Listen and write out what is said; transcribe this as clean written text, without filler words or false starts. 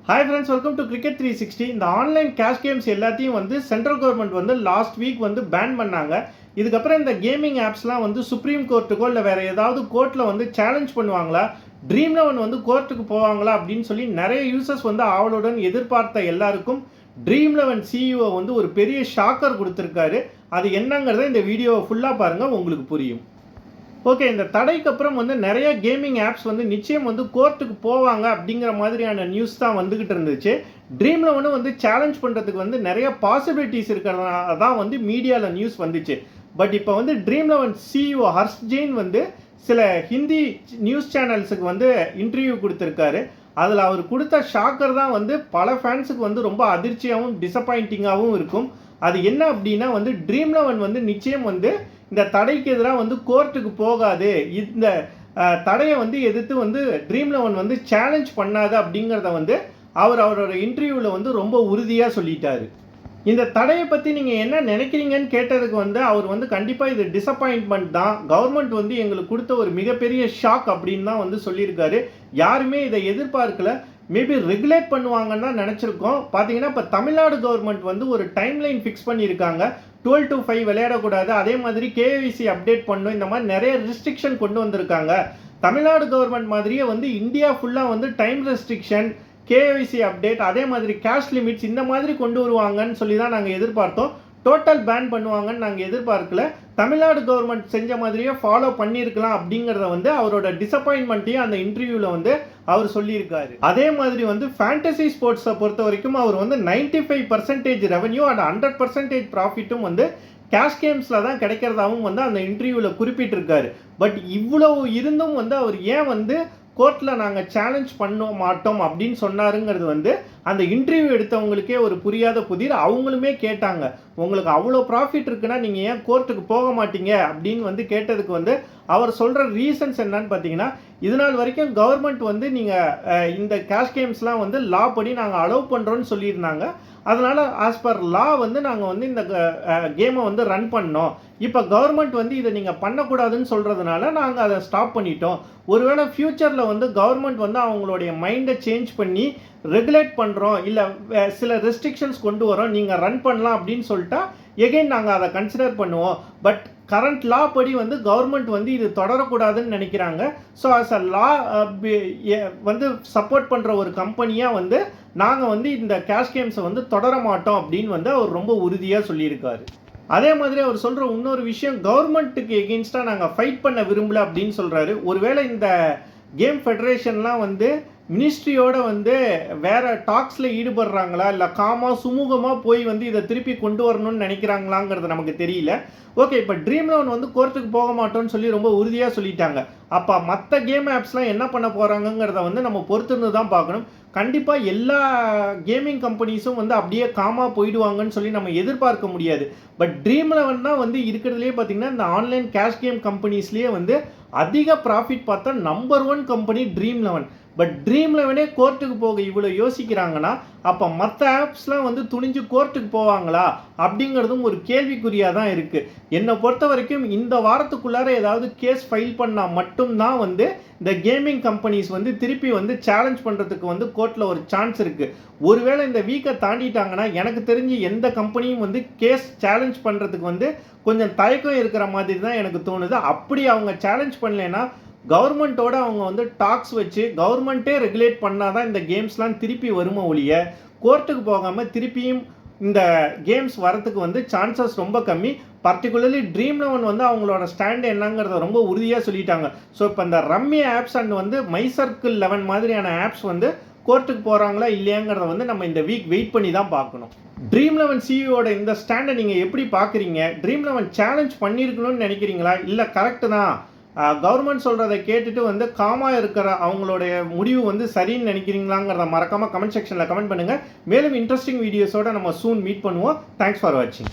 Hi friends, welcome to cricket 360. இந்த online cash games எல்லாத்தையும் வந்து சென்ட்ரல் கவர்மெண்ட் வந்து லாஸ்ட் வீக் வந்து பேன் பண்ணாங்க. இதுக்கப்புறம் இந்த கேமிங் ஆப்ஸ்லாம் வந்து சுப்ரீம் கோர்ட்டுக்கோ இல்லை வேறு ஏதாவது கோர்ட்டில் வந்து சேலஞ்ச் பண்ணுவாங்களா, ட்ரீம் லெவன் வந்து கோர்ட்டுக்கு போவாங்களா அப்படின்னு சொல்லி நிறைய யூசர்ஸ் வந்து ஆவலுடன் எதிர்பார்த்த எல்லாருக்கும் ட்ரீம் லெவன் சிஇஓ வந்து ஒரு பெரிய ஷாக்கர் கொடுத்துருக்காரு. அது என்னங்கிறத இந்த வீடியோவை ஃபுல்லாக பாருங்கள், உங்களுக்கு புரியும். ஓகே, இந்த தடைக்கு அப்புறம் வந்து நிறைய கேமிங் ஆப்ஸ் வந்து நிச்சயம் வந்து கோர்ட்டுக்கு போவாங்க அப்படிங்கிற மாதிரியான நியூஸ் தான் வந்துக்கிட்டு இருந்துச்சு. ட்ரீம் லெவனும் வந்து சேலஞ்ச் பண்ணுறதுக்கு வந்து நிறைய பாசிபிலிட்டிஸ் இருக்கிறதுனால தான் வந்து மீடியாவில் நியூஸ் வந்துச்சு. பட் இப்போ வந்து dream eleven CEO Harsh Jain வந்து சில ஹிந்தி நியூஸ் சேனல்ஸுக்கு வந்து இன்டர்வியூ கொடுத்துருக்காரு. அதில் அவர் கொடுத்த ஷாக்கர் தான் வந்து பல ஃபேன்ஸுக்கு வந்து ரொம்ப அதிர்ச்சியாகவும் டிசப்பாயிண்டிங்காகவும் இருக்கும். அது என்ன அப்படின்னா வந்து ட்ரீம் லெவன் வந்து நிச்சயம் வந்து இந்த தடைக்கு எதிராக வந்து கோர்ட்டுக்கு போகாது, இந்த தடையை வந்து எதிர்த்து வந்து ட்ரீம் லெவன் வந்து சேலஞ்ச் பண்ணாது அப்படிங்கிறத வந்து அவரோட இன்டர்வியூவில் வந்து ரொம்ப உறுதியாக சொல்லிட்டாரு. இந்த தடையை பற்றி நீங்கள் என்ன நினைக்கிறீங்கன்னு கேட்டதுக்கு வந்து அவர் வந்து கண்டிப்பாக இது டிசப்பாயின்ட்மெண்ட் தான், கவர்மெண்ட் வந்து எங்களுக்கு கொடுத்த ஒரு மிகப்பெரிய ஷாக் அப்படின்னு தான் வந்து சொல்லியிருக்காரு. யாருமே இதை எதிர்பார்க்கல. மேபி ரெகுலேட் பண்ணுவாங்கன்னு தான் நினச்சிருக்கோம். பார்த்தீங்கன்னா இப்போ தமிழ்நாடு கவர்மெண்ட் வந்து ஒரு டைம்லைன் ஃபிக்ஸ் பண்ணியிருக்காங்க. 12 to 5 விளையாடக்கூடாது, அதே மாதிரி கேவிசி அப்டேட் பண்ணணும், இந்த மாதிரி நிறைய ரெஸ்ட்ரிக்ஷன் கொண்டு வந்திருக்காங்க. தமிழ்நாடு கவர்மெண்ட் மாதிரியே வந்து இந்தியா ஃபுல்லாக வந்து டைம் ரெஸ்ட்ரிக்ஷன், கேவிசி அப்டேட், அதே மாதிரி கேஷ் லிமிட்ஸ் இந்த மாதிரி கொண்டு வருவாங்கன்னு சொல்லி தான் நாங்கள் எதிர்பார்த்தோம். டோட்டல் பேன் பண்ணுவாங்கன்னு நாங்கள் எதிர்பார்க்கல. தமிழ்நாடு கவர்மெண்ட் செஞ்ச மாதிரியே ஃபாலோ பண்ணியிருக்கலாம் அப்படிங்கிறத வந்து அவரோட டிசப்பாயின்மெண்ட்டையும் அந்த இன்டர்வியூவில் வந்து அவர் சொல்லியிருக்காரு. அதே மாதிரி வந்து ஃபேண்டசி ஸ்போர்ட்ஸை பொறுத்த வரைக்கும் அவர் வந்து 95% ரெவன்யூ அண்ட் 100% ப்ராஃபிட்டும் வந்து கேஷ் கேம்ஸில் தான் கிடைக்கிறதாவும் வந்து அந்த இன்டர்வியூவில் குறிப்பிட்டிருக்காரு. பட் இவ்வளோ இருந்தும் வந்து அவர் ஏன் வந்து கோர்ட்டில் நாங்கள் சேலஞ்ச் பண்ண மாட்டோம் அப்படின்னு சொன்னாருங்கிறது வந்து அந்த இன்டர்வியூ எடுத்தவங்களுக்கே ஒரு புரியாத புதிர். அவங்களுமே கேட்டாங்க, உங்களுக்கு அவ்வளோ ப்ராஃபிட் இருக்குன்னா நீங்கள் ஏன் கோர்ட்டுக்கு போக மாட்டீங்க அப்படின்னு வந்து கேட்டதுக்கு வந்து அவர் சொல்கிற ரீசன்ஸ் என்னன்னு பார்த்தீங்கன்னா, இது நாள் வரைக்கும் கவர்மெண்ட் வந்து நீங்கள் இந்த கேஷ் கேம்ஸ்லாம் வந்து லா படி நாங்கள் அலோவ் பண்ணுறோன்னு சொல்லியிருந்தாங்க. அதனால் ஆஸ் பர் லா வந்து நாங்கள் வந்து இந்த கேமை வந்து ரன் பண்ணோம். இப்போ கவர்மெண்ட் வந்து இதை நீங்கள் பண்ணக்கூடாதுன்னு சொல்கிறதுனால நாங்கள் அதை ஸ்டாப் பண்ணிட்டோம். ஒருவேளை ஃப்யூச்சரில் வந்து கவர்மெண்ட் வந்து அவங்களுடைய மைண்டை சேஞ்ச் பண்ணி ரெகுலேட் பண்ணுறோம், இல்லை சில ரெஸ்ட்ரிக்ஷன்ஸ் கொண்டு வரோம், நீங்கள் ரன் பண்ணலாம் அப்படின்னு சொல்லிட்டா எகெயின் நாங்கள் அதை கன்சிடர் பண்ணுவோம். பட் கரண்ட் லா படி வந்து கவர்மெண்ட் வந்து இது தொடரக்கூடாதுன்னு நினைக்கிறாங்க. ஸோ ஆஸ் அ லா வந்து சப்போர்ட் பண்ணுற ஒரு கம்பெனியாக வந்து நாங்கள் வந்து இந்த கேஷ் கேம்ஸை வந்து தொடர மாட்டோம் அப்படின்னு வந்து அவர் ரொம்ப உறுதியாக சொல்லியிருக்காரு. அதே மாதிரி அவர் சொல்கிற இன்னொரு விஷயம், கவர்மெண்ட்டுக்கு எகெயின்ஸ்டாக நாங்கள் ஃபைட் பண்ண விரும்பல அப்படின்னு சொல்கிறாரு. ஒருவேளை இந்த கேம் ஃபெடரேஷன்லாம் வந்து மினிஸ்ட்ரியோட வந்து வேறு டாக்ஸில் ஈடுபடுறாங்களா, இல்லை சுமூகமாக போய் வந்து இதை திருப்பி கொண்டு வரணும்னு நினைக்கிறாங்களாங்கிறது நமக்கு தெரியல. ஓகே, இப்போ ட்ரீம் லெவன் வந்து கோர்ட்டுக்கு போக மாட்டோம்னு சொல்லி ரொம்ப உறுதியாக சொல்லிட்டாங்க. அப்போ மற்ற கேம் ஆப்ஸ்லாம் என்ன பண்ண போகிறாங்கங்கிறத வந்து நம்ம பொறுத்திருந்து தான் பார்க்கணும். கண்டிப்பாக எல்லா கேமிங் கம்பெனிஸும் வந்து அப்படியே போயிடுவாங்கன்னு சொல்லி நம்ம எதிர்பார்க்க முடியாது. பட் ட்ரீம் லெவன் தான் வந்து இருக்கிறதுலே பார்த்திங்கன்னா இந்த ஆன்லைன் கேஷ் கேம் கம்பெனிஸ்லேயே வந்து அதிக ப்ராஃபிட் பார்த்தா number 1 company Dream eleven. But Dream லெவனே கோர்ட்டுக்கு போக இவ்வளோ யோசிக்கிறாங்கன்னா அப்போ மற்ற ஆப்ஸ்லாம் வந்து துணிஞ்சு கோர்ட்டுக்கு போவாங்களா அப்படிங்கிறதும் ஒரு கேள்விக்குறியாக தான் இருக்குது. என்னை பொறுத்த வரைக்கும் இந்த வாரத்துக்குள்ளார ஏதாவது கேஸ் ஃபைல் பண்ணால் மட்டும்தான் வந்து இந்த கேமிங் கம்பெனிஸ் வந்து திருப்பி வந்து சேலஞ்ச் பண்ணுறதுக்கு வந்து கோர்ட்டில் ஒரு சான்ஸ் இருக்குது. ஒருவேளை இந்த வீக்கை தாண்டிட்டாங்கன்னா எனக்கு தெரிஞ்சு எந்த கம்பெனியும் வந்து கேஸ் சேலஞ்ச் பண்ணுறதுக்கு வந்து கொஞ்சம் தயக்கம் இருக்கிற மாதிரி தான் எனக்கு தோணுது. அப்படி அவங்க சேலஞ்ச் பண்ணலைன்னா கவர்மெண்ட்டோட அவங்க வந்து டாக்ஸ் வச்சு கவர்மெண்ட்டே ரெகுலேட் பண்ணால் தான் இந்த கேம்ஸ்லாம் திருப்பி வருமா ஒழிய கோர்ட்டுக்கு போகாமல் திருப்பியும் இந்த கேம்ஸ் வரத்துக்கு வந்து சான்சஸ் ரொம்ப கம்மி. பர்டிகுலர்லி ட்ரீம் லெவன் வந்து அவங்களோட ஸ்டாண்டு என்னங்கிறத ரொம்ப உறுதியாக சொல்லிட்டாங்க. ஸோ இப்போ இந்த ரம்மி ஆப்ஸ் அண்ட் வந்து மை சர்க்கிள் 11 மாதிரியான ஆப்ஸ் வந்து கோர்ட்டுக்கு போகிறாங்களா இல்லையாங்கிறத வந்து நம்ம இந்த வீக் வெயிட் பண்ணி தான் பார்க்கணும். ட்ரீம் லெவன் சிஇஓட இந்த ஸ்டாண்டை நீங்கள் எப்படி பார்க்குறீங்க? ட்ரீம் லெவன் சேலஞ்ச் பண்ணியிருக்கணும்னு நினைக்கிறீங்களா, இல்லை கரெக்டு தான் கவர்மெண்ட் சொல்கிறத கேட்டுட்டு வந்து இருக்கிற அவங்களுடைய முடிவு வந்து சரின்னு நினைக்கிறீங்களாங்கிறத மறக்காமல் கமெண்ட் செக்ஷனில் கமெண்ட் பண்ணுங்கள். மேலும் இன்ட்ரெஸ்டிங் வீடியோஸோடு நம்ம சூன் மீட் பண்ணுவோம். தேங்க்ஸ் ஃபார் வாட்சிங்.